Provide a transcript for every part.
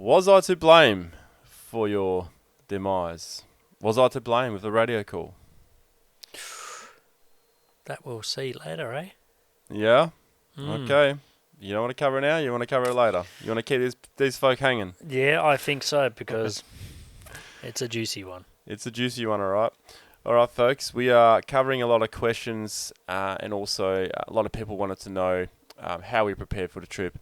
Was I to blame for your demise? Was I to blame with the radio call? That we'll see later, eh? Yeah? Mm. Okay. You don't want to cover it now? You want to cover it later? You want to keep these folk hanging? Yeah, I think so, because it's a juicy one. It's a juicy one, all right? All right, folks. We are covering a lot of questions and also a lot of people wanted to know how we prepared for the trip.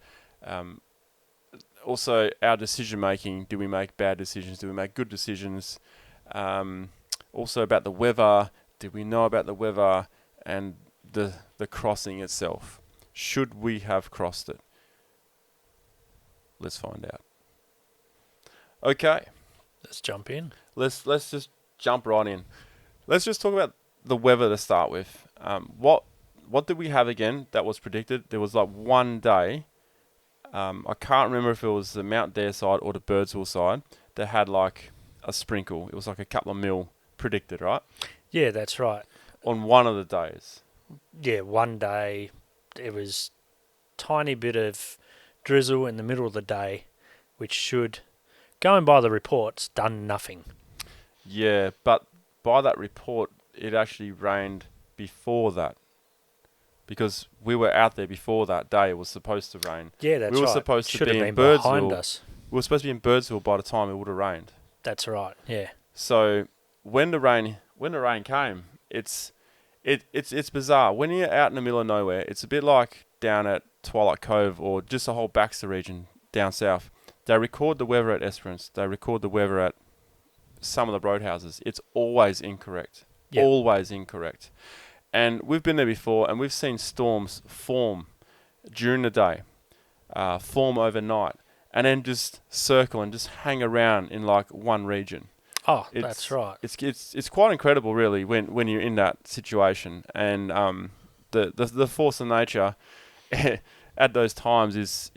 Also, our decision making. Do we make bad decisions? Do we make good decisions? Also about the weather. Did we know about the weather and the crossing itself? Should we have crossed it? Let's find out. Okay, Let's jump in. let's just jump right in. Let's just talk about the weather to start with. What did we have again that was predicted? There was like one day. I can't remember if it was the Mount Dare side or the Birdsville side that had like a sprinkle. It was like a couple of mil predicted, right? Yeah, that's right. On one of the days. Yeah, one day it was tiny bit of drizzle in the middle of the day, which should, going by the reports, done nothing. Yeah, but by that report, it actually rained before that. Because we were out there before that day. It was supposed to rain. Yeah, that's right. We were supposed to Should be have in been behind Birdsville. us. We were supposed to be in Birdsville by the time it would have rained. That's right. Yeah. So when the rain came, it's bizarre. When you're out in the middle of nowhere, it's a bit like down at Twilight Cove or just the whole Baxter region down south. They record the weather at Esperance. They record the weather at some of the roadhouses. It's always incorrect. Yep. Always incorrect. And we've been there before, and we've seen storms form during the day, form overnight, and then just circle and just hang around in like one region. Oh, that's right. It's quite incredible, really, when you're in that situation. And the force of nature at those times is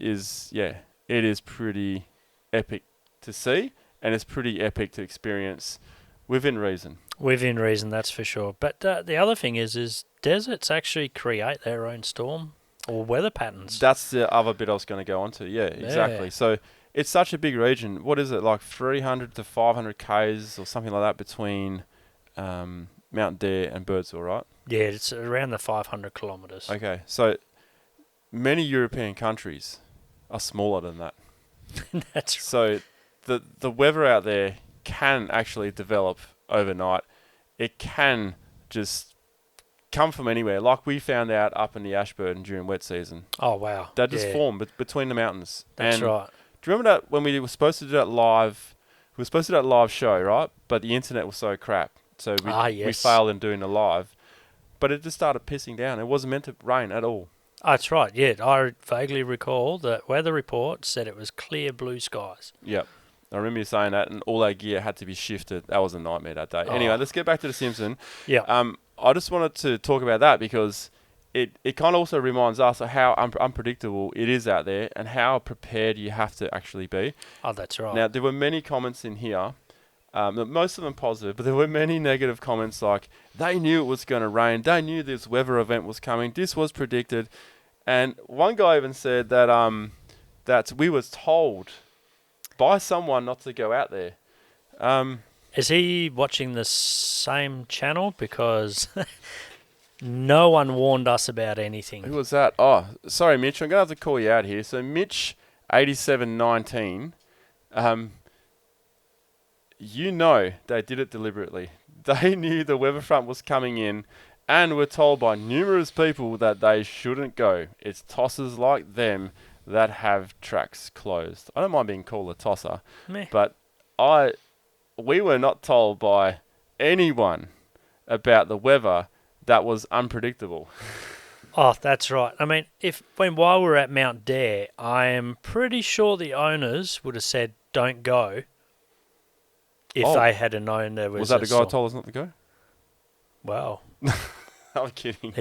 it is pretty epic to see, and it's pretty epic to experience within reason. Within reason, that's for sure. But the other thing is deserts actually create their own storm or weather patterns. That's the other bit I was going to go on to. Yeah, exactly. Yeah. So it's such a big region. What is it, like 300 to 500 k's or something like that between Mount Dare and Birdsville, right? Yeah, it's around the 500 kilometres. Okay, so many European countries are smaller than that. That's So the weather out there can actually develop overnight. It can just come from anywhere, like we found out up in the Ashburton during wet season. Oh, wow. That just formed between the mountains. That's and right. Do you remember that when we were supposed to do that live? We were supposed to do that live show, right? But the internet was so crap, so we failed in doing the live. But it just started pissing down. It wasn't meant to rain at all. Oh, that's right. Yeah, I vaguely recall that weather report said it was clear blue skies. Yep. I remember you saying that, and all our gear had to be shifted. That was a nightmare that day. Anyway, let's get back to The Simpsons. Yeah. I just wanted to talk about that because it kind of also reminds us of how unpredictable it is out there and how prepared you have to actually be. Oh, that's right. Now, there were many comments in here, most of them positive, but there were many negative comments like, they knew it was going to rain, they knew this weather event was coming, this was predicted. And one guy even said that that we was told by someone not to go out there. Is he watching the same channel? Because no one warned us about anything. Who was that? Oh, sorry, Mitch. I'm going to have to call you out here. So, Mitch8719, you know they did it deliberately. They knew the weather front was coming in and were told by numerous people that they shouldn't go. It's tossers like them that have tracks closed. I don't mind being called a tosser, but we were not told by anyone about the weather that was unpredictable. Oh, that's right. I mean, while we were at Mount Dare, I am pretty sure the owners would have said, don't go, if they had known there was Was that the guy who storm. told us not to go? Wow. I'm kidding.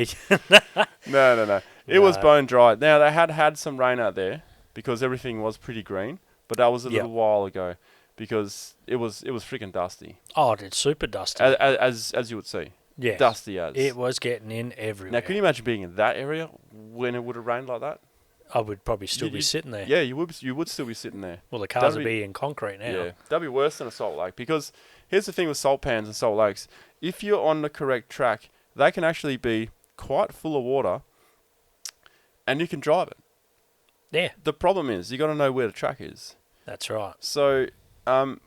No. It was bone dry. Now, they had some rain out there because everything was pretty green, but that was a little while ago because it was freaking dusty. Oh, it's super dusty. As you would see. Yeah. Dusty as. It was getting in everywhere. Now, can you imagine being in that area when it would have rained like that? I would probably still be You- sitting there. Yeah, you would still be sitting there. Well, the cars That'd would be- be in concrete now. Yeah, that'd be worse than a salt lake, because here's the thing with salt pans and salt lakes. If you're on the correct track, they can actually be quite full of water, and you can drive it. Yeah, The problem is you got to know where the track is. that's right. So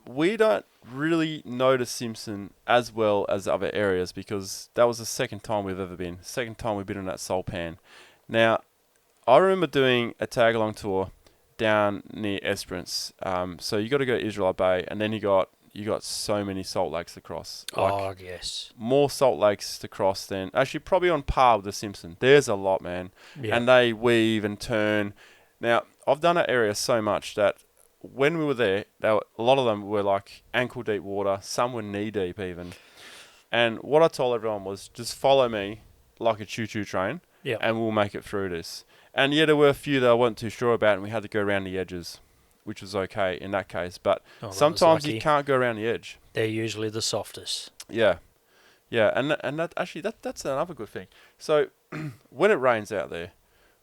we don't really know the Simpson as well as other areas, because that was the second time we've ever been. Second time we've been in that salt pan. Now, I remember doing a tag along tour down near Esperance. So you got to go to Israel Bay, and then you got so many salt lakes to cross. Oh, yes. More salt lakes to cross than actually probably on par with the Simpson. There's a lot, man, Yeah. and they weave and turn. Now, I've done that area so much that when we were there, a lot of them were like ankle deep water. Some were knee deep even. And what I told everyone was, just follow me like a choo-choo train, Yep. and we'll make it through this. And yeah, there were a few that I wasn't too sure about, and we had to go around the edges, which was okay in that case. But Oh, that was sometimes you lucky. can't go around the edge. They're usually the softest. Yeah, yeah, and that actually that's another good thing. So when it rains out there,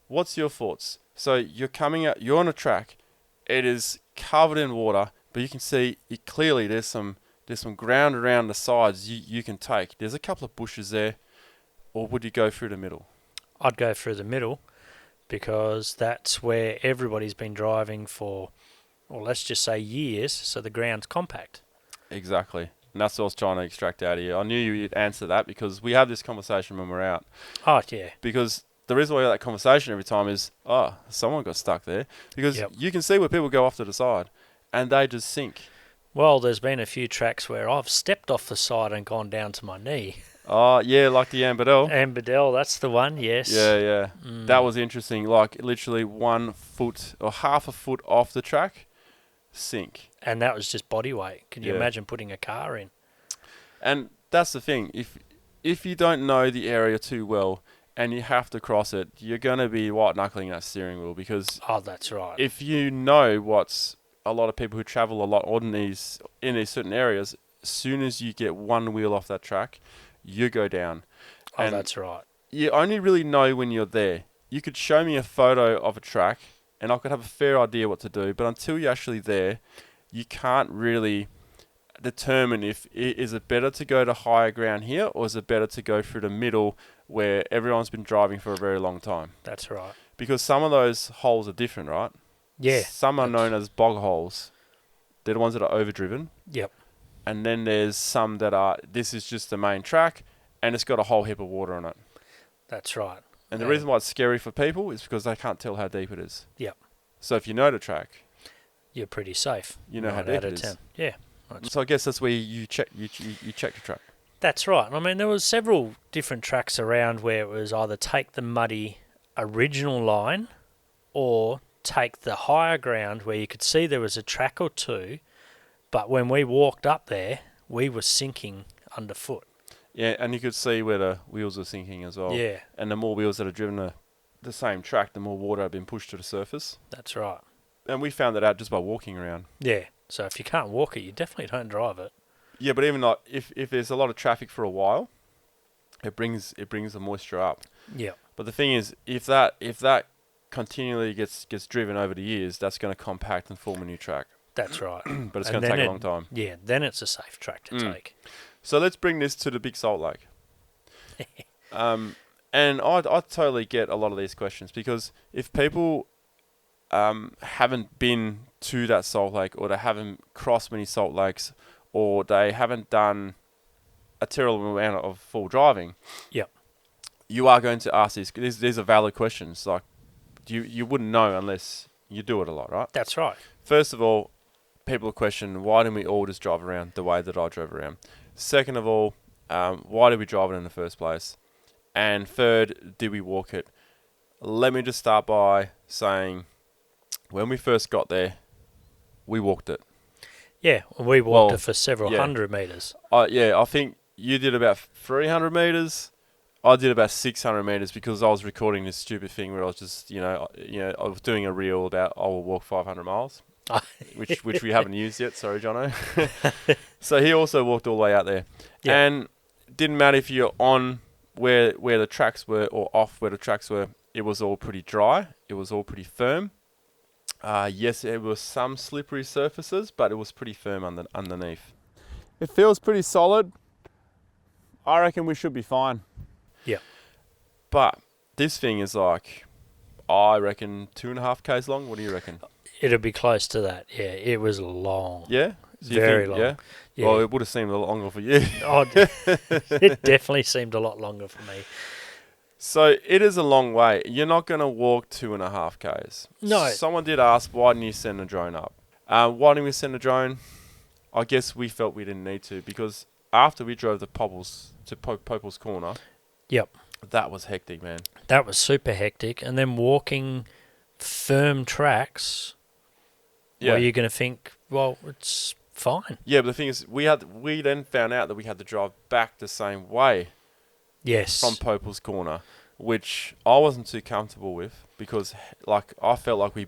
what's your thoughts? So you're coming out, you're on a track, it is covered in water, but you can see it clearly. There's some ground around the sides you can take. There's a couple of bushes there, or would you go through the middle? I'd go through the middle because that's where everybody's been driving for, well, let's just say years, so the ground's compact. Exactly. And that's what I was trying to extract out of you. I knew you'd answer that, because we have this conversation when we're out. Oh, yeah. Because the reason why we have that conversation every time is, oh, someone got stuck there. Because Yep. you can see where people go off to the side, and they just sink. Well, there's been a few tracks where I've stepped off the side and gone down to my knee. Oh, yeah, like the Ambadell. Ambadell, that's the one, yes. Yeah, yeah. That was interesting. Like, literally 1 foot or half a foot off the track, sink. And that was just body weight. Can you Yeah. imagine putting a car in? And that's the thing. If you don't know the area too well and you have to cross it, you're going to be white-knuckling that steering wheel, because Oh, that's right. if you know what's a lot of people who travel a lot in these certain areas, as soon as you get one wheel off that track, you go down. Oh, And that's right. you only really know when you're there. You could show me a photo of a track, and I could have a fair idea what to do, but until you're actually there, you can't really determine if is it better to go to higher ground here, or is it better to go through the middle where everyone's been driving for a very long time. That's right. Because some of those holes are different, right? Yeah. Some are known as bog holes. They're the ones that are overdriven. Yep. And then there's some that are, this is just the main track, and it's got a whole heap of water on it. That's right. And the reason why it's scary for people is because they can't tell how deep it is. Yep. So if you know the track, You're pretty safe. you know how 9 deep out it of is. 10. Yeah. That's, So I guess that's where you check the track. that's right. I mean, there was several different tracks around where it was either take the muddy original line or take the higher ground where you could see there was a track or two, but when we walked up there, we were sinking underfoot. Yeah, and you could see where the wheels are sinking as well. Yeah, And the more wheels that are driven the same track, the more water have been pushed to the surface. that's right. And we found that out just by walking around. Yeah, so if you can't walk it, you definitely don't drive it. Yeah, but even like if there's a lot of traffic for a while, it brings the moisture up. Yeah, But the thing is, if that continually gets driven over the years, that's going to compact and form a new track. that's right. But it's And going to then take a long time. Yeah, then it's a safe track to Mm. take. So let's bring this to the Big Salt Lake. And I totally get a lot of these questions, because if people haven't been to that salt lake, or they haven't crossed many salt lakes, or they haven't done a terrible amount of full driving, Yep. you are going to ask these are valid questions. Like, you wouldn't know unless you do it a lot, right? That's right. First of all, people question, why didn't we all just drive around the way that I drove around? Second of all, why did we drive it in the first place? And third, did we walk it? Let me just start by saying, when we first got there, we walked it. Yeah, we walked Well, it for several yeah. hundred metres. I think you did about 300 metres. I did about 600 metres, because I was recording this stupid thing where I was just, I was doing a reel about I will walk 500 miles, which we haven't used yet. Sorry, Jono. So he also walked all the way out there. Yeah. And it didn't matter if you're on where the tracks were or off where the tracks were. it was all pretty dry. It was all pretty firm. Yes, there were some slippery surfaces, but it was pretty firm underneath. It feels pretty solid. I reckon we should be fine. Yeah. But this thing is like, I reckon 2.5 Ks long. What do you reckon? It'll be close to that. Yeah, it was long. Yeah? So you Very think, long. Yeah? Yeah. Well, it would have seemed a lot longer for you. Oh, it definitely seemed a lot longer for me. So it is a long way. You're not going to walk 2.5 Ks. No. Someone did ask, why didn't you send a drone up? Why didn't we send a drone? I guess we felt we didn't need to, because after we drove the Popples to Popel's Corner, Yep. that was hectic, man. That was super hectic. And then walking firm tracks, where you're going to think, well, it's fine. Yeah, but the thing is, we then found out that we had to drive back the same way Yes. from Popel's Corner, which I wasn't too comfortable with, because like I felt like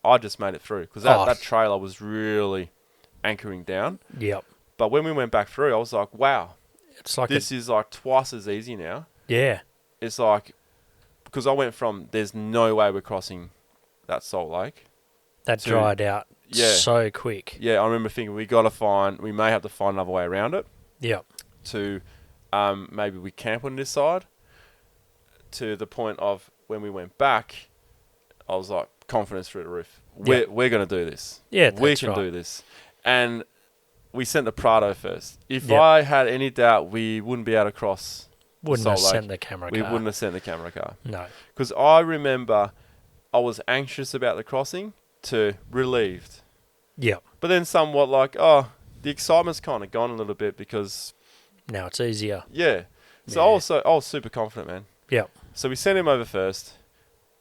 I just made it through, because that trailer was really anchoring down. Yep. But when we went back through, I was like, wow, It's like this is like twice as easy now. Yeah. It's like, because I went from there's no way we're crossing that Salt Lake. That dried out so quick. Yeah, I remember thinking we may have to find another way around it. Yep. To maybe we camp on this side, to the point of when we went back, I was like, confidence through the roof. We're going to do this. Yeah, we can do this. And we sent the Prado first. If Yep. I had any doubt, we wouldn't be able to cross. Wouldn't have Salt Lake. sent the camera We car. wouldn't have sent the camera car. No. Because I remember I was anxious about the crossing to relieved. Yep. But then somewhat like, the excitement's kind of gone a little bit, because Now it's easier. yeah. So Yeah. I was super confident, man. Yep. So we sent him over first.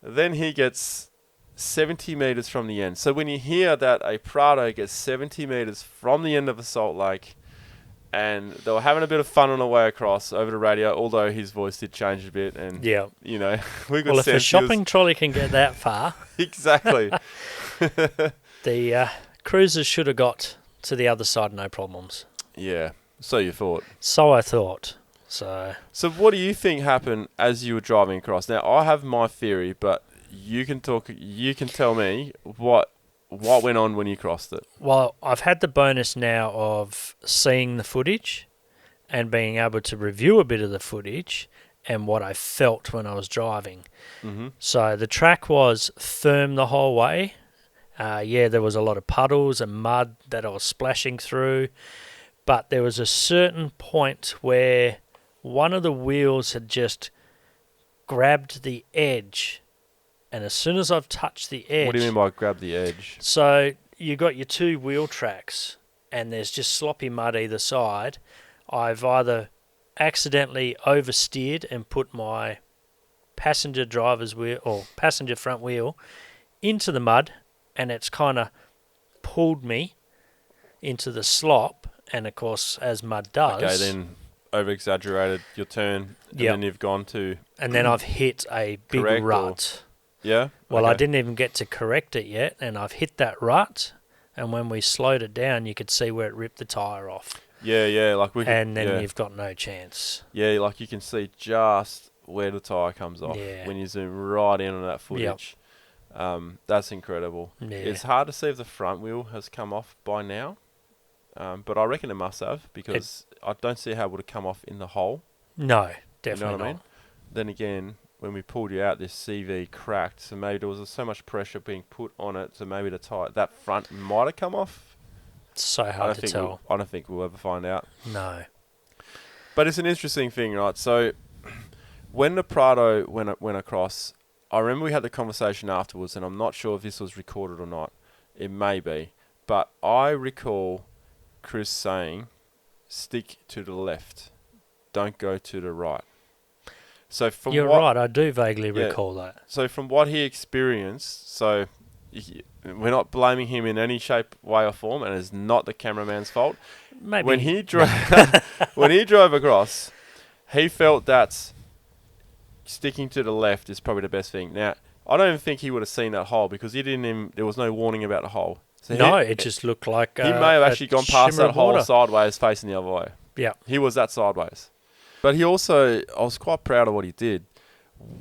Then he gets 70 metres from the end. So when you hear that a Prado gets 70 metres from the end of a Salt Lake, and they were having a bit of fun on the way across over the radio, although his voice did change a bit, and Yeah. you know, we could Well, if a sense shopping trolley can get that far, exactly. the cruisers should have got to the other side no problems. Yeah. So you thought. So I thought. So what do you think happened as you were driving across? Now, I have my theory, but you can tell me what went on when you crossed it. Well, I've had the bonus now of seeing the footage and being able to review a bit of the footage and what I felt when I was driving. Mm-hmm. So the track was firm the whole way. There was a lot of puddles and mud that I was splashing through, but there was a certain point where one of the wheels had just grabbed the edge, and as soon as I've touched the edge... What do you mean by grab the edge? So you got your two wheel tracks, and there's just sloppy mud either side. I've either accidentally oversteered and put my passenger driver's wheel or passenger front wheel into the mud, and it's kind of pulled me into the slop. And of course, as mud does, Okay, then over exaggerated your turn, and then you've gone to, and then I've hit a big correct rut. yeah. Well, I Okay. didn't even get to correct it yet, and I've hit that rut. And when we slowed it down, you could see where it ripped the tyre off. Yeah, like we. And then yeah. you've got no chance. Yeah, like you can see just where the tyre comes off Yeah. when you zoom right in on that footage. That's incredible. Yeah. It's hard to see if the front wheel has come off by now, but I reckon it must have, because I don't see how it would have come off in the hole. No, You know definitely what I mean? not. Then again, when we pulled you out, this CV cracked, so maybe there was so much pressure being put on it, so maybe the tyre, that front might have come off. It's so hard to tell. I don't think we'll ever find out. No. But it's an interesting thing, right? So when the Prado went across, I remember we had the conversation afterwards, and I'm not sure if this was recorded or not. It may be. But I recall Chris saying, stick to the left. Don't go to the right. So from You're right, I do vaguely Yeah. recall that. So from what he experienced, we're not blaming him in any shape, way, or form, and it's not the cameraman's fault. Maybe When he drove, when he drove across, he felt that sticking to the left is probably the best thing. Now, I don't even think he would have seen that hole, because there was no warning about the hole. So no, it just looked like he may have actually gone past shimmer that of hole water. sideways, facing the other way. Yeah. He was that sideways. But I was quite proud of what he did.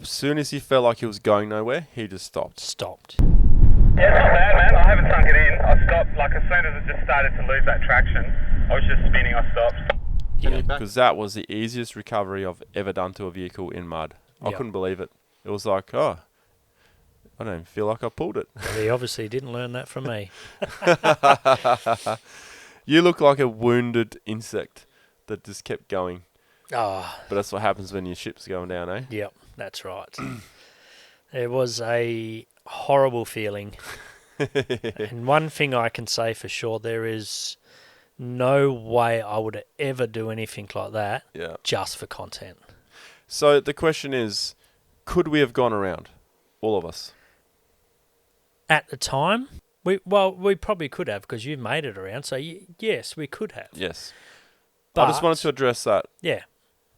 as soon as he felt like he was going nowhere, he just stopped. Stopped. Yeah, it's not bad, man. I haven't sunk it in. I stopped, like, as soon as it just started to lose that traction, I was just spinning, I stopped. Because that was the easiest recovery I've ever done to a vehicle in mud. I Yep. couldn't believe it. It was like, oh, I don't even feel like I pulled it. Well, he obviously didn't learn that from me. You look like a wounded insect that just kept going. Oh, But that's what happens when your ship's going down, eh? yep, that's right. It was a horrible feeling. And one thing I can say for sure, there is no way I would ever do anything like that Yeah. just for content. So the question is, could we have gone around? All of us. At the time, we probably could have because you made it around. So yes, we could have. Yes. But I just wanted to address that. yeah,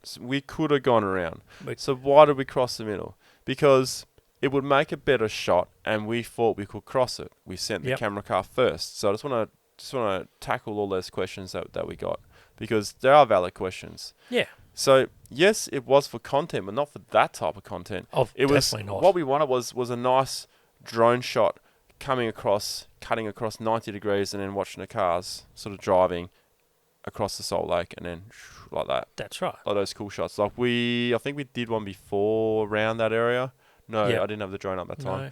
So we could have gone around. We- So why did we cross the middle? Because it would make a better shot, and we thought we could cross it. We sent the Yep. camera car first. So I just want to tackle all those questions that we got, because there are valid questions. yeah. So yes, it was for content, but not for that type of content. Oh, It was definitely not. what we wanted was a nice drone shot cutting across 90 degrees, and then watching the cars sort of driving across the Salt Lake, and then like that. That's right. Like those cool shots. Like I think we did one before around that area. No, Yep. I didn't have the drone up that time. No.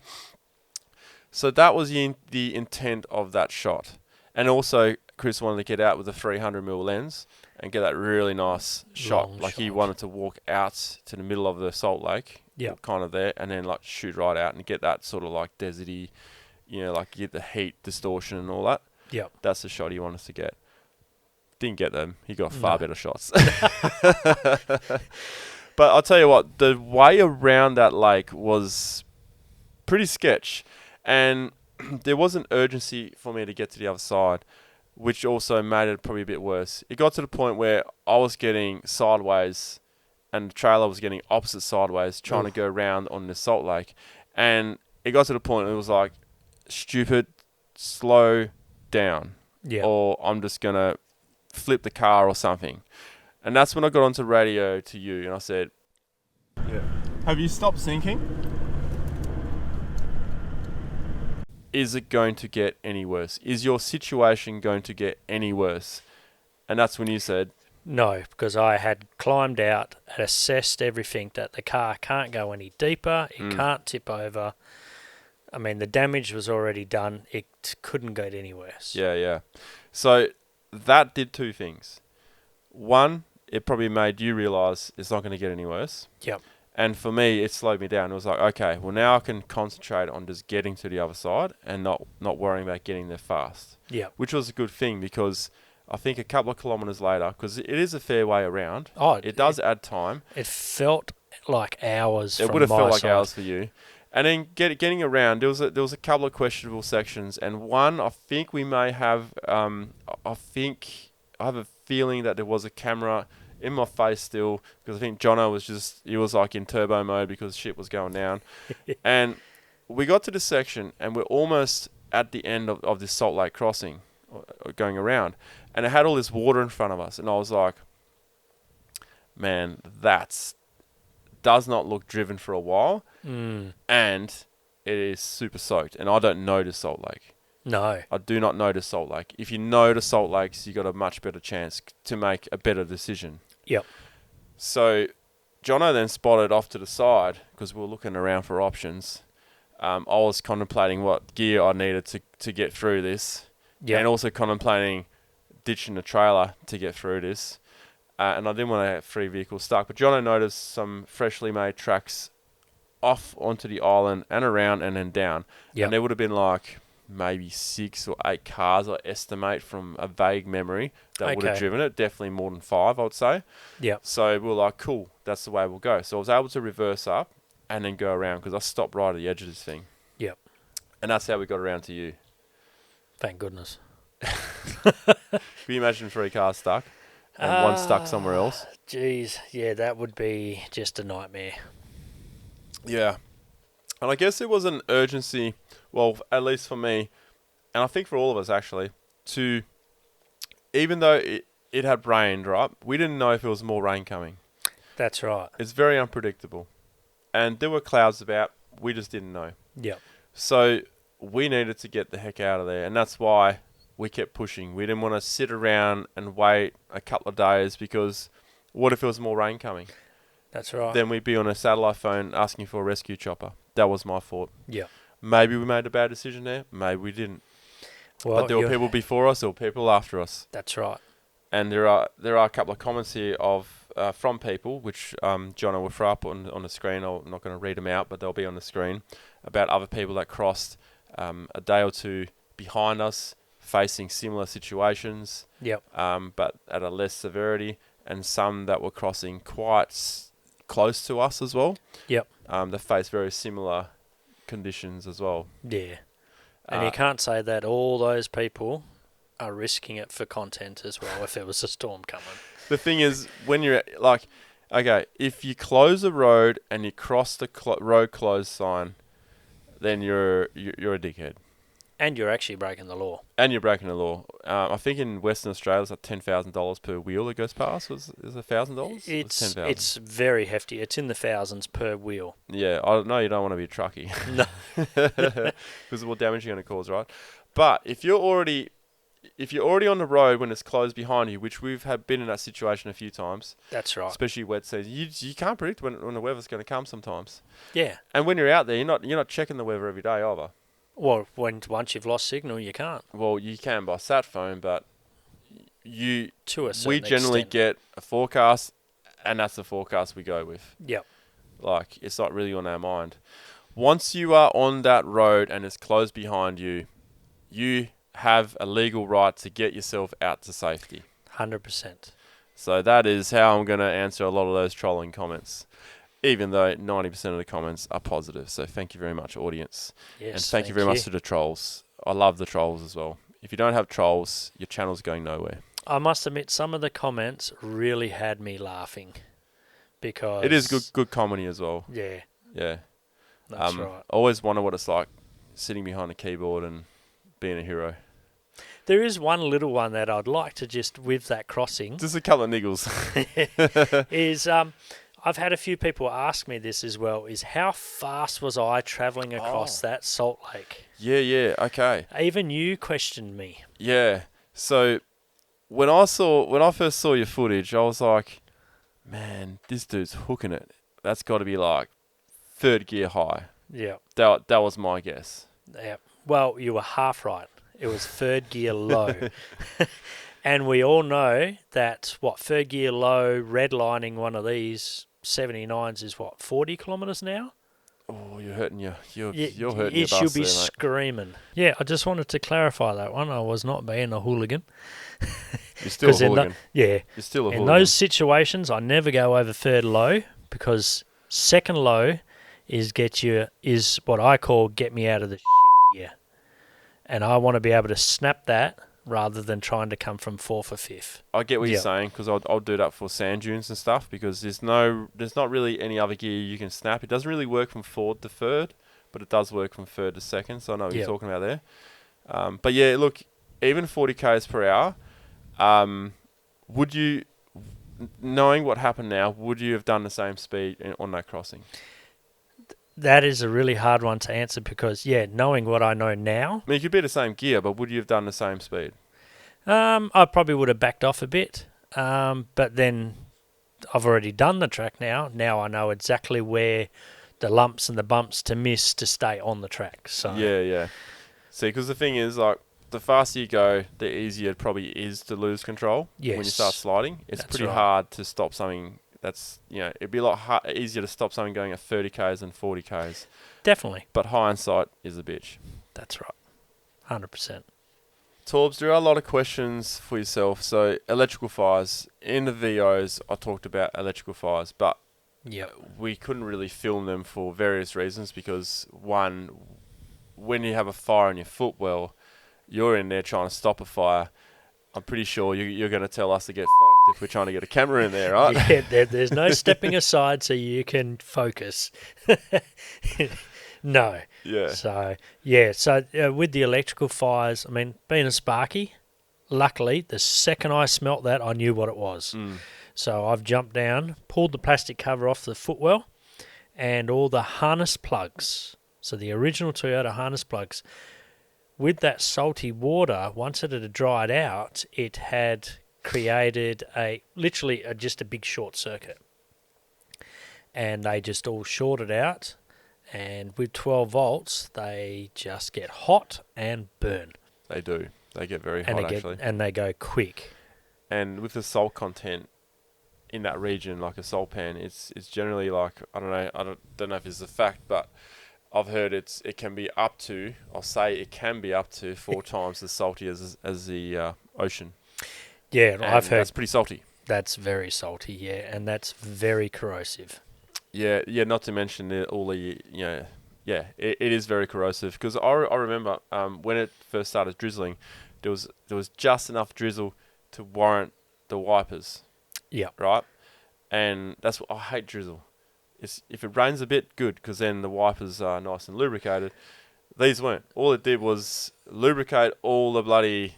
So that was the intent of that shot. And also, Chris wanted to get out with a 300mm lens and get that really nice shot. Long Like he shot. wanted to walk out to the middle of the Salt Lake, Yep. kind of there, and then like shoot right out and get that sort of like deserty, like get the heat distortion and all that. Yep. That's the shot he wanted us to get. Didn't get them. He got far No. better shots. But I'll tell you what, the way around that lake was pretty sketch. And there was an urgency for me to get to the other side, which also made it probably a bit worse. It got to the point where I was getting sideways and the trailer was getting opposite sideways, trying to go round on the Salt Lake. And it got to the point where it was like, stupid, slow down. Yeah. Or I'm just going to flip the car or something. And that's when I got onto radio to you and I said, have you stopped sinking? Is it going to get any worse? Is your situation going to get any worse? And that's when you said, No, because I had climbed out, had assessed everything, that the car can't go any deeper, it can't tip over. I mean, the damage was already done. It couldn't get any worse. yeah. So that did two things. One, it probably made you realise it's not going to get any worse. Yep. And for me, it slowed me down. It was like, okay, well now I can concentrate on just getting to the other side and not worrying about getting there fast. Yep. Which was a good thing, because I think a couple of kilometres later, because it is a fair way around, Oh, it does add time. It felt like hours. It from would have my felt like side. hours for you. And then getting around, there was a couple of questionable sections, and one I think we may have. I have a feeling that there was a camera in my face still, because I think Jono he was like in turbo mode because shit was going down. And we got to this section and we're almost at the end of this Salt Lake crossing, going around, and it had all this water in front of us, and I was like, man, does not look driven for a while, and it is super soaked, and I don't know the Salt Lake. No. I do not know the Salt Lake. If you know the Salt Lakes, you got a much better chance to make a better decision. Yep. So Jono then spotted off to the side, because we were looking around for options. I was contemplating what gear I needed to get through this, and also contemplating ditching the trailer to get through this. And I didn't want to have 3 vehicles stuck. But Jono noticed some freshly made tracks off onto the island and around and then down. Yep. And there would have been like maybe 6 or 8 cars, I estimate, from a vague memory, that would have driven it. Definitely more than 5, I would say. Yep. So we were like, cool, that's the way we'll go. So I was able to reverse up and then go around, because I stopped right at the edge of this thing. Yep. And that's how we got around to you. Thank goodness. Can you imagine 3 cars stuck and one stuck somewhere else? Jeez, yeah, that would be just a nightmare. Yeah. And I guess it was an urgency, well, at least for me, and I think for all of us actually, to, even though it had rained, right, we didn't know if it was more rain coming. That's right. It's very unpredictable. and there were clouds about. We just didn't know. Yep. So we needed to get the heck out of there, and that's why we kept pushing. We didn't want to sit around and wait a couple of days, because what if there was more rain coming? That's right. Then we'd be on a satellite phone asking for a rescue chopper. That was my fault. Yeah. Maybe we made a bad decision there. Maybe we didn't. Well, But there were people before us, there were people after us. That's right. And there are a couple of comments here from people, which Jono will throw up on the screen. I'm not going to read them out, but they'll be on the screen, about other people that crossed a day or two behind us, facing similar situations, Yep. but at a less severity, and some that were crossing quite close to us as well. Yep. That faced very similar conditions as well. Yeah. And you can't say that all those people are risking it for content as well if there was a storm coming. The thing is, when you're like, okay, if you close a road and you cross the road closed sign, then you're a dickhead. And you're actually breaking the law. And you're breaking the law. I think in Western Australia, it's like $10,000 per wheel that goes past. Is it $1,000? It's very hefty. It's in the thousands per wheel. Yeah, I know you don't want to be a truckie. No. Because of what damage you're going to cause, right? But if you're already on the road when it's closed behind you, which we've been in that situation a few times. That's right. Especially wet season. You can't predict when the weather's going to come sometimes. Yeah. And when you're out there, you're not checking the weather every day either. Well, once you've lost signal, you can't. Well, you can by sat phone, but To a certain we generally extent. get a forecast, and that's the forecast we go with. Yep. Like, it's not really on our mind. Once you are on that road and it's closed behind you, you have a legal right to get yourself out to safety. 100%. So that is how I'm going to answer a lot of those trolling comments, even though 90% of the comments are positive. So thank you very much, audience. Yes, and thank you very much to the trolls. I love the trolls as well. If you don't have trolls, your channel's going nowhere. I must admit, some of the comments really had me laughing, because It is good comedy as well. Yeah, Yeah. that's right. I always wonder what it's like sitting behind a keyboard and being a hero. There is one little one that I'd like to just, with that crossing, Just a couple of niggles. is I've had a few people ask me this as well, is how fast was I travelling across that Salt Lake? Yeah, okay. Even you questioned me. Yeah. So when I first saw your footage, I was like, man, this dude's hooking it. That's got to be like third gear high. Yeah. That was my guess. Yeah. Well, you were half right. It was third gear low. And we all know that, third gear low, redlining one of these 79s is 40 kilometres an hour? Oh, you're hurting you're hurting It your bus should be there, mate. screaming. Yeah, I just wanted to clarify that one. I was not being a hooligan. You're still a 'Cause in hooligan. yeah. You're still a In hooligan. those situations, I never go over third low, because second low is what I call get me out of the shit gear. And I want to be able to snap that rather than trying to come from fourth or fifth. I get what Yeah. you're saying, because I'll do that for sand dunes and stuff, because there's not really any other gear you can snap. It doesn't really work from fourth to third, but it does work from third to second, so I know what Yeah. you're talking about there. But yeah, look, even 40 k's per hour, would you, knowing what happened now, would you have done the same speed on that crossing? That is a really hard one to answer, because, knowing what I know now, I mean, it could be the same gear, but would you have done the same speed? I probably would have backed off a bit. But then I've already done the track now. Now I know exactly where the lumps and the bumps to miss to stay on the track. So Yeah. See, because the thing is, like, the faster you go, the easier it probably is to lose control when you Yes. start sliding. It's That's pretty right. hard to stop something that's, it'd be a lot easier to stop something going at 30 k's than 40 k's. definitely. But hindsight is a bitch. That's right. 100%. Torbs, there are a lot of questions for yourself. So, electrical fires. In the VOs, I talked about electrical fires, but Yep. we couldn't really film them for various reasons, because one, when you have a fire in your footwell, you're in there trying to stop a fire. I'm pretty sure you're going to tell us to get fucked if we're trying to get a camera in there, right? Yeah, there's no stepping aside so you can focus. No. Yeah. So, with the electrical fires, I mean, being a Sparky, luckily, the second I smelt that, I knew what it was. Mm. So I've jumped down, pulled the plastic cover off the footwell, and all the harness plugs, so the original Toyota harness plugs, with that salty water, once it had dried out, it had created just a big short circuit. And they just all shorted out, and with 12 volts, they just get hot and burn. They do. They get very hot, actually. And they go quick. And with the salt content in that region, like a salt pan, it's generally like, I don't know if it's a fact, but I've heard it can be up to, it can be up to 4 times as salty as the ocean. Yeah, and I've heard that's pretty salty. That's very salty, yeah, and that's very corrosive. Yeah. Not to mention it is very corrosive. Because I remember when it first started drizzling, there was just enough drizzle to warrant the wipers. Yeah. Right. And that's what I hate drizzle. If it rains a bit, good, because then the wipers are nice and lubricated. These weren't. All it did was lubricate all the bloody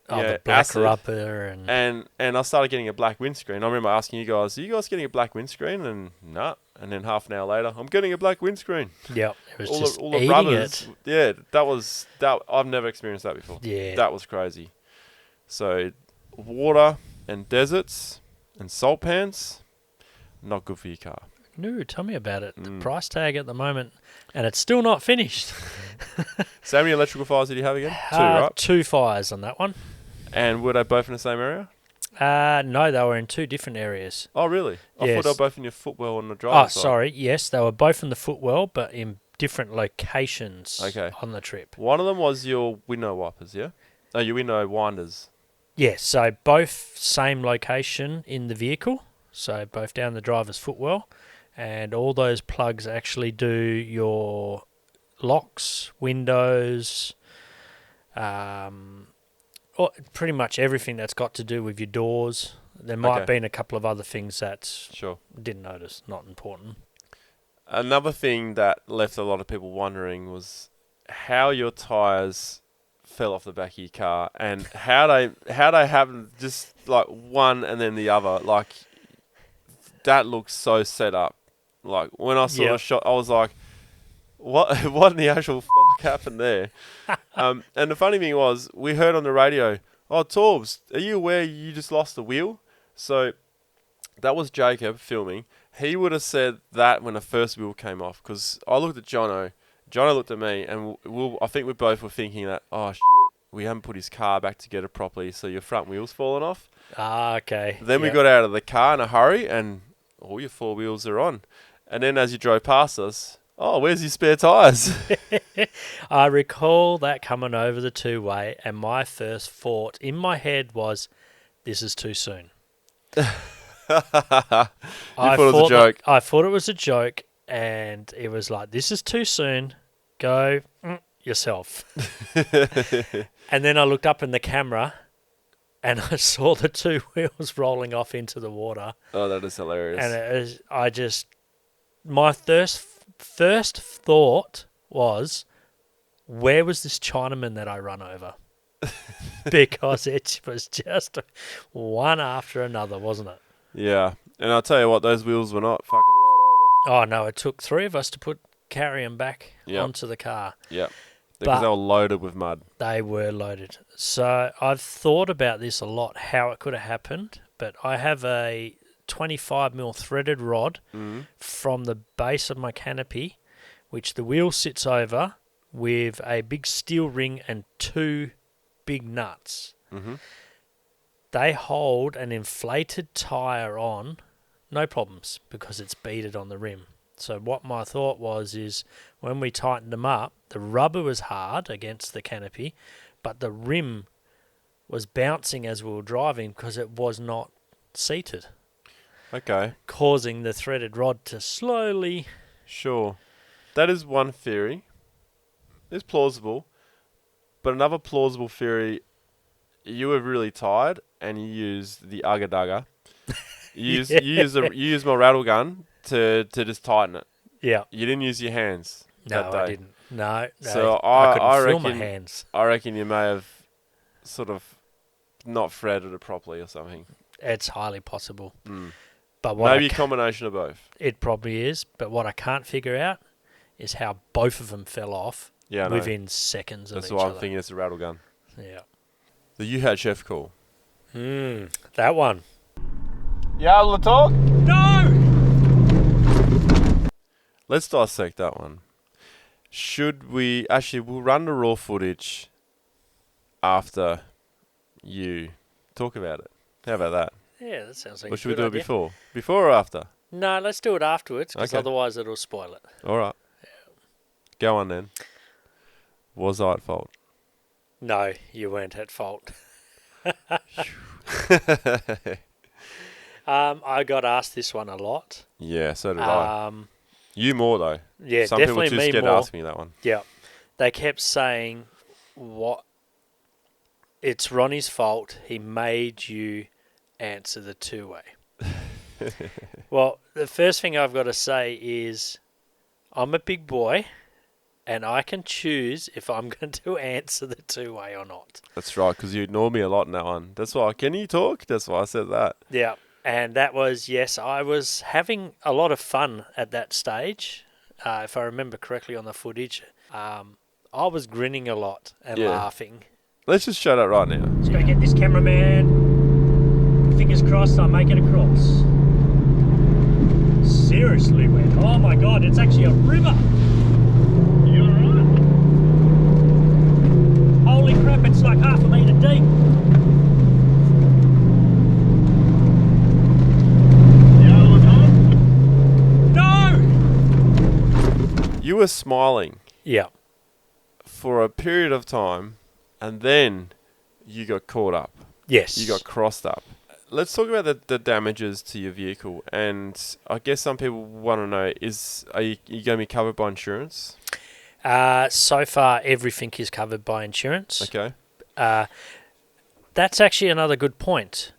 the black acid, rubber and I started getting a black windscreen. I remember asking you guys, "Are you guys getting a black windscreen?" And nah. And then half an hour later, I'm getting a black windscreen. Yep, it was all eating the rubbers. it. Yeah, that I've never experienced that before. Yeah, that was crazy. So, water and deserts and salt pans, not good for your car. No, tell me about it. The price tag at the moment, and it's still not finished. So how many electrical fires did you have again? 2, right? 2 fires on that one. And were they both in the same area? No, they were in 2 different areas. Oh, really? I Yes. thought they were both in your footwell on the driver's side. Sorry. Yes, they were both in the footwell, but in different locations on the trip. One of them was your window wipers, yeah? Oh, your window winders. Yes, so both same location in the vehicle, so both down the driver's footwell, and all those plugs actually do your locks, windows, pretty much everything that's got to do with your doors. There might have been a couple of other things that didn't notice, not important. Another thing that left a lot of people wondering was how your tyres fell off the back of your car and how they happened, just like one and then the other. Like, that looks so set up. Like, when I saw the shot, I was like, what in the actual fuck happened there? And the funny thing was, we heard on the radio, "Oh, Torbs, are you aware you just lost the wheel?" So that was Jacob filming. He would have said that when the first wheel came off, because I looked at Jono looked at me, and I think we both were thinking that, oh shit, we haven't put his car back together properly, so your front wheel's fallen off. Okay. Then we got out of the car in a hurry, and all your 4 wheels are on. And then as you drove past us, oh, where's your spare tyres? I recall that coming over the 2-way, and my first thought in my head was, this is too soon. I thought it was a joke. I thought it was a joke, and it was like, this is too soon. Go yourself. And then I looked up in the camera, and I saw the 2 wheels rolling off into the water. Oh, that is hilarious. And my first thought was, where was this Chinaman that I run over? Because it was just one after another, wasn't it? Yeah. And I'll tell you what, those wheels were not fucking right Oh, no, it took 3 of us to carry them back onto the car. Yep. Because they were loaded with mud. They were loaded. So I've thought about this a lot, how it could have happened, but I have a 25mm threaded rod from the base of my canopy, which the wheel sits over, with a big steel ring and 2 big nuts. Mm-hmm. They hold an inflated tyre on, no problems, because it's beaded on the rim. So what my thought was is, when we tightened them up, the rubber was hard against the canopy, but the rim was bouncing as we were driving because it was not seated. Okay. Causing the threaded rod to slowly... Sure. That is one theory. It's plausible. But another plausible theory, you were really tired and you used the Ugga Dugga. You used my rattle gun to just tighten it. Yeah. You didn't use your hands that day. I didn't. No. So I couldn't I feel reckon, my hands. I reckon you may have sort of not threaded it properly or something. It's highly possible. But what Maybe a combination of both. it probably is. But what I can't figure out is probably is. It probably is. But what I can't figure out is how both of them fell off Yeah, I know. within seconds of That's each why I'm other. thinking it's a rattle gun. Yeah. The you had chef call. That one. You able to talk? No! Let's dissect that one. Should we... Actually, we'll run the raw footage after you talk about it. How about that? Yeah, that sounds like Or a should we good do idea. it before? Before or after? No, let's do it afterwards, because Okay. otherwise it'll spoil it. All right. Go on then. Was I at fault? No, you weren't at fault. I got asked this one a lot. Yeah, so did I. Um, You more though. yeah, Some people definitely too me scared more. to ask me that one. Yeah, they kept saying, "What? It's Ronnie's fault. He made you answer the two-way." Well, the first thing I've got to say is, I'm a big boy, and I can choose if I'm going to answer the two-way or not. That's right, because you ignored me a lot in that one. That's why. Can you talk? That's why I said that. Yeah, and that was, yes, I was having a lot of fun at that stage. If I remember correctly on the footage, I was grinning a lot and Yeah. laughing. Let's just show that right now. Just got to get this cameraman. Fingers crossed I make it across. Seriously, man. Oh my god, it's actually a river. You alright? Holy crap, it's like half a metre deep. No! You were smiling Yeah. for a period of time, and then you got caught up. Yes. You got crossed up. Let's talk about the damages to your vehicle. And I guess some people want to know, are you going to be covered by insurance? So far, everything is covered by insurance. Okay. That's actually another good point.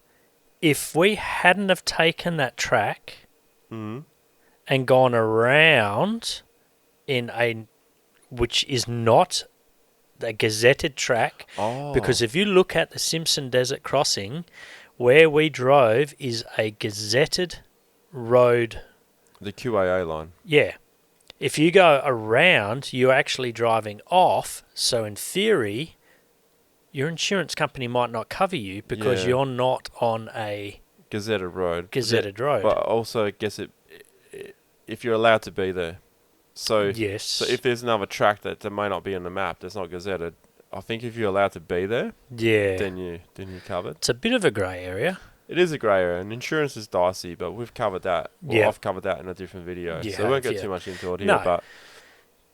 If we hadn't have taken that track Mm. and gone around which is not a gazetted track, Oh. because if you look at the Simpson Desert Crossing, where we drove is a gazetted road. The QAA line. Yeah. If you go around, you're actually driving off. So in theory, your insurance company might not cover you because Yeah. you're not on a Gazetted road. gazetted road. But also, I guess if you're allowed to be there. So, Yes. so if there's another track that may not be on the map that's not gazetted, I think if you're allowed to be there, Yeah. then you're covered. It's a bit of a grey area. It is a grey area, and insurance is dicey, but we've covered that. Well, Yeah. I've covered that in a different video, You so we won't have, get yeah. too much into it here. No. But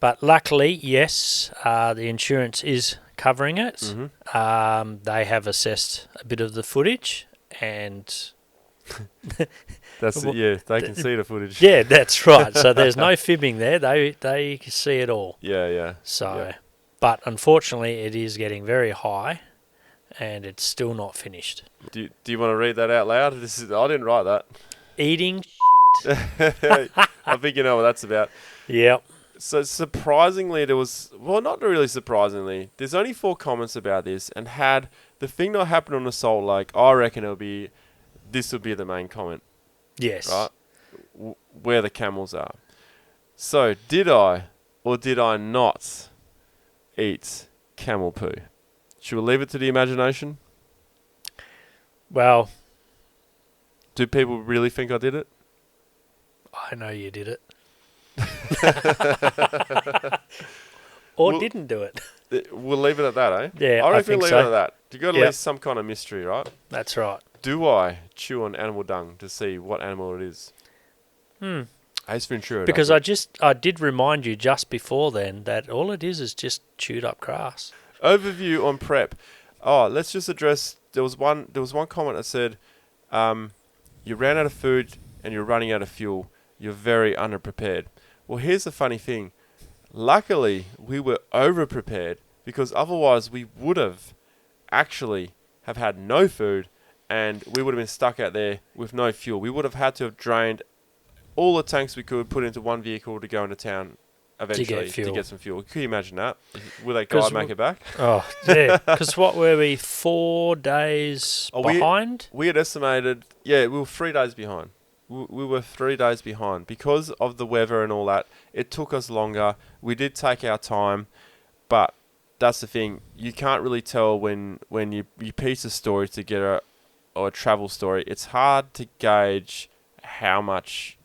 But luckily, yes, the insurance is covering it. Mhm. They have assessed a bit of the footage, and that's it. Yeah, they can see the footage. yeah, that's right. So there's no fibbing there. They see it all. Yeah. So, Yeah. but unfortunately, it is getting very high, and it's still not finished. Do you want to read that out loud? I didn't write that. Eating. I think you know what that's about. Yep. So surprisingly, not really surprisingly, there's only 4 comments about this, and had the thing not happened on the Salt Lake, I reckon this would be the main comment, Yes. right? Where the camels are. So, did I or did I not eat camel poo? Should we leave it to the imagination? Well, Do people really think I did it? I know you did it. Or Well- didn't do it. We'll leave it at that, eh? Yeah, I I reckon think we'll leave so. it at that. You got at Yep. least some kind of mystery, right? That's right. Do I chew on animal dung to see what animal it is? Ace Ventura. Because does I did remind you just before then that all it is just chewed up grass. it. Overview on prep. Oh, let's just address. There was one comment that said, "You ran out of food and you're running out of fuel. You're very underprepared." Well, here's the funny thing. Luckily, we were over-prepared, because otherwise we would have actually have had no food, and we would have been stuck out there with no fuel. We would have had to have drained all the tanks we could, put into one vehicle to go into town eventually to fuel. get some fuel. Can you imagine that? Will that 'Cause guy make it back? Oh, yeah. Because what were we, 4 days Oh, we- behind? We had estimated, we were 3 days behind. we were 3 days behind because of the weather and all that. It took us longer. We did take our time, but that's the thing. You can't really tell when you piece a story together or a travel story. It's hard to gauge how much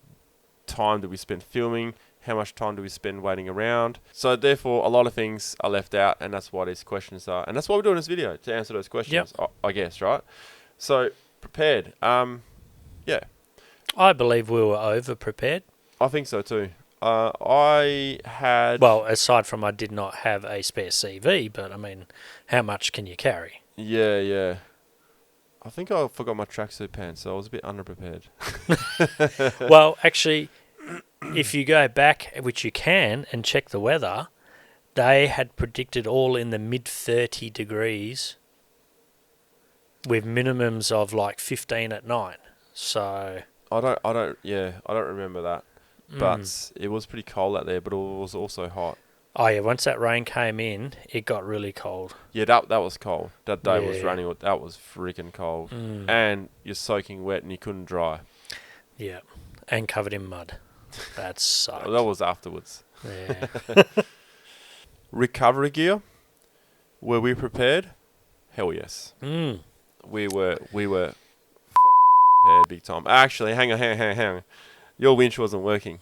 time do we spend filming, how much time do we spend waiting around. So therefore, a lot of things are left out, and that's why these questions are. And that's why we're doing this video, to answer those questions, I guess, right? So, prepared. Yeah. I believe we were over-prepared. I think so too. I had... Well, aside from I did not have a spare CV, but I mean, how much can you carry? Yeah. I think I forgot my tracksuit pants, so I was a bit underprepared. Well, actually, if you go back, which you can, and check the weather, they had predicted all in the mid-30 degrees with minimums of like 15 at night. So... I don't remember that. But it was pretty cold out there, but it was also hot. Oh yeah, once that rain came in, it got really cold. Yeah, that was cold. That day was Yeah. raining. That was freaking cold. And you're soaking wet and you couldn't dry. Yeah, and covered in mud. That sucked. That was afterwards. Yeah. Recovery gear. Were we prepared? Hell yes. We were prepared big time. Actually, hang on. Your winch wasn't working.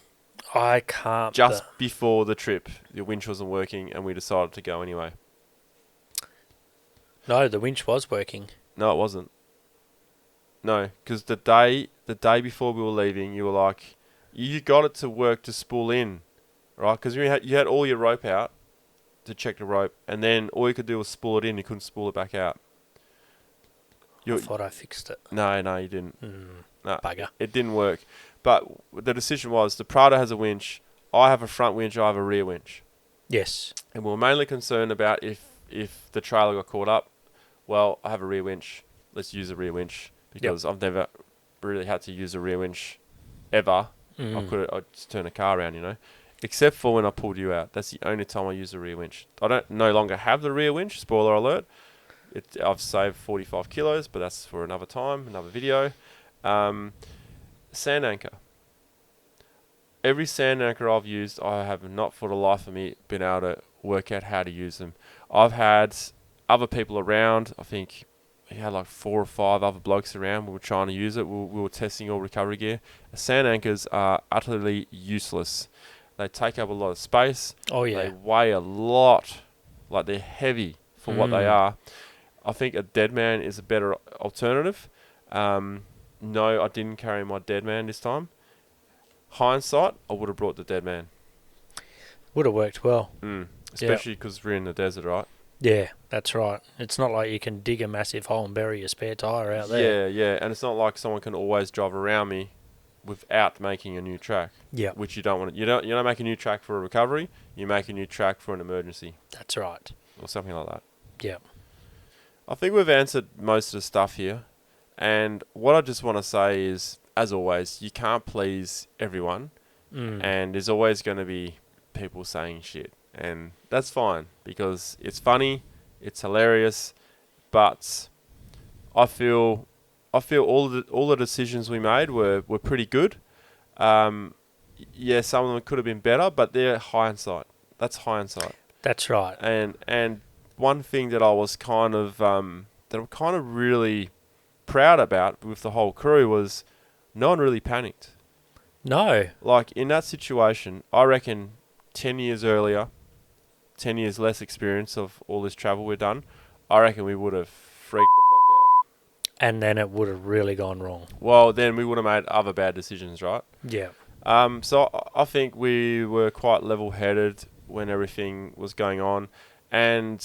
I can't... Just before the trip, your winch wasn't working and we decided to go anyway. No, the winch was working. No, it wasn't. No, because the day before we were leaving, you were like, you got it to work to spool in, right? Because you had all your rope out to check the rope, and then all you could do was spool it in. You couldn't spool it back out. I thought I fixed it. No, you didn't. No, Bugger. it didn't work. But the decision was, the Prado has a winch, I have a front winch, I have a rear winch. Yes. And we were mainly concerned about if the trailer got caught up. Well, I have a rear winch. Let's use a rear winch. Because I've never really had to use a rear winch ever. I just turn a car around, except for when I pulled you out. That's the only time I use a rear winch. I don't no longer have the rear winch. Spoiler alert. I've saved 45 kilos, but that's for another time, another video. Sand anchor. Every sand anchor I've used, I have not for the life of me been able to work out how to use them. I've had other people around. I think we had like 4 or 5 other blokes around. We were trying to use it. We were testing all recovery gear. Sand anchors are utterly useless. They take up a lot of space. Oh, yeah. They weigh a lot. Like, they're heavy for what they are. I think a dead man is a better alternative. No, I didn't carry my dead man this time. Hindsight, I would have brought the dead man. Would have worked well. Especially because we're in the desert, right? Yeah, that's right. It's not like you can dig a massive hole and bury your spare tyre out there. Yeah. And it's not like someone can always drive around me without making a new track. Yeah. Which you don't want to. You don't make a new track for a recovery. You make a new track for an emergency. That's right. Or something like that. Yeah. I think we've answered most of the stuff here. And what I just want to say is, as always, you can't please everyone. And there's always going to be people saying shit. And that's fine, because it's funny, it's hilarious, but I feel all the decisions we made were pretty good. Yeah, some of them could have been better, but they're hindsight. That's hindsight. That's right. And one thing that I was kind of really proud about with the whole crew was no one really panicked. No. Like, in that situation, I reckon 10 years earlier, 10 years less experience of all this travel we've done, I reckon we would have freaked the fuck out. And then it would have really gone wrong. Well, then we would have made other bad decisions, right? Yeah. So I think we were quite level-headed when everything was going on. And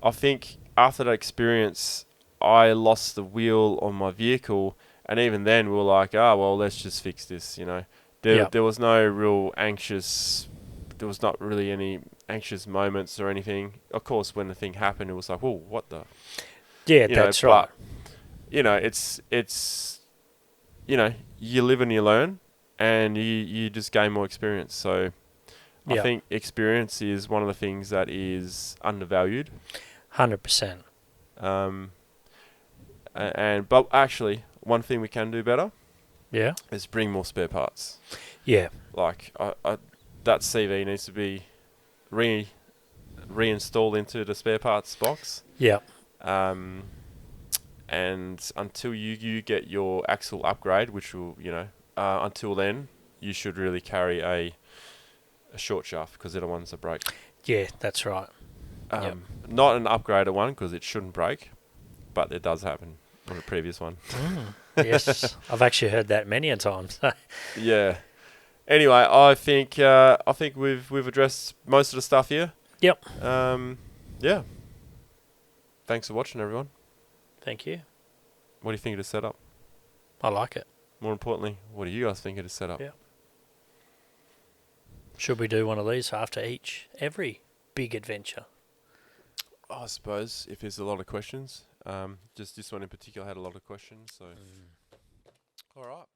I think after that experience, I lost the wheel on my vehicle. And even then, we were like, well, let's just fix this, There was no real anxious... There was not really any anxious moments or anything. Of course, when the thing happened, it was like, whoa, what the... Yeah, that's right. But, it's you live and you learn, and you just gain more experience. So I think experience is one of the things that is undervalued. 100%. But actually, one thing we can do better, Yeah. is bring more spare parts. Yeah. Like that CV needs to be reinstalled into the spare parts box. Yeah. And until you get your axle upgrade, which will, until then, you should really carry a short shaft because they're the ones that break. Yeah, that's right. Yep. Not an upgraded one because it shouldn't break, but it does happen on a previous one. Yes, I've actually heard that many a times. Yeah. Anyway, I think we've addressed most of the stuff here. Yep. Yeah. Thanks for watching, everyone. Thank you. What do you think of the setup? I like it. More importantly, what do you guys think of the setup? Yeah. Should we do one of these after every big adventure? I suppose if there's a lot of questions, just this one in particular had a lot of questions. So, all right.